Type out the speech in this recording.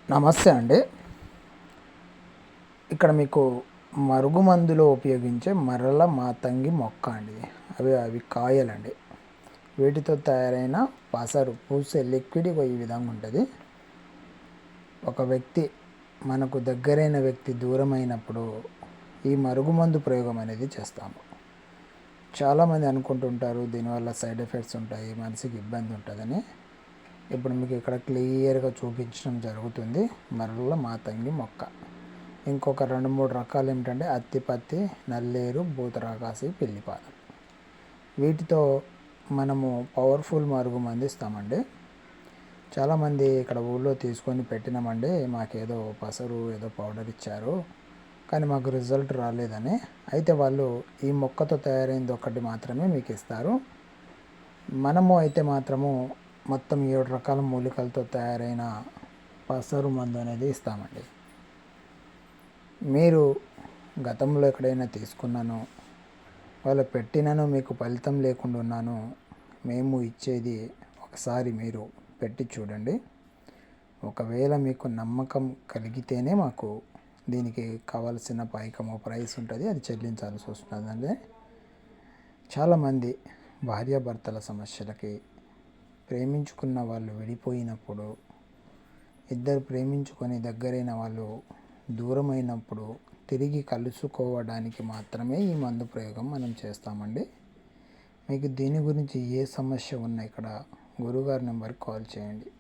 నమస్తే అండి. ఇక్కడ మీకు మరుగుమందులో ఉపయోగించే మరల మాతంగి మొక్క అండి. అవి కాయలండి. వీటితో తయారైన పసరు పూసే లిక్విడ్ ఈ విధంగా ఉంటుంది. ఒక వ్యక్తి మనకు దగ్గరైన వ్యక్తి దూరమైనప్పుడు ఈ మరుగుమందు ప్రయోగం అనేది చేస్తాము. చాలామంది అనుకుంటుంటారు దీనివల్ల సైడ్ ఎఫెక్ట్స్ ఉంటాయి, మనిషికి ఇబ్బంది ఉంటుందని. ఇప్పుడు మీకు ఇక్కడ క్లియర్గా చూపించడం జరుగుతుంది. మరల మాతంగి మొక్క. ఇంకొక 2-3 రకాలు ఏమిటంటే అత్తిపత్తి, నల్లేరు, భూతరాకాసి, పిల్లిపాదం. వీటితో మనము పవర్ఫుల్ మరుగుమందు ఇస్తామండి. చాలామంది ఇక్కడ ఊళ్ళో తీసుకొని పెట్టినామండి, మాకేదో పసరు ఏదో పౌడర్ ఇచ్చారు కానీ మాకు రిజల్ట్ రాలేదని. అయితే వాళ్ళు ఈ మొక్కతో తయారైంది ఒకటి మాత్రమే మీకు ఇస్తారు. మనము అయితే మాత్రము మొత్తం 7 రకాల మూలికలతో తయారైన పసరు మందు అనేది ఇస్తామండి. మీరు గతంలో ఎక్కడైనా తీసుకున్నాను, వాళ్ళు పెట్టినను మీకు ఫలితం లేకుండా ఉన్నాను, మేము ఇచ్చేది ఒకసారి మీరు పెట్టి చూడండి. ఒకవేళ మీకు నమ్మకం కలిగితేనే మాకు దీనికి కావాల్సిన పైకము ప్రైస్ ఉంటుంది, అది చెల్లించాల్సి వస్తుందండి. చాలామంది భార్యాభర్తల సమస్యలకి, ప్రేమించుకున్న వాళ్ళు విడిపోయినప్పుడు, ఇద్దరు ప్రేమించుకొని దగ్గరైన వాళ్ళు దూరమైనప్పుడు తిరిగి కలుసుకోవడానికి మాత్రమే ఈ మందు ప్రయోగం మనం చేస్తామండి. మీకు దీని గురించి ఏ సమస్య ఉన్నా ఇక్కడ గురుగారి నెంబర్కి కాల్ చేయండి.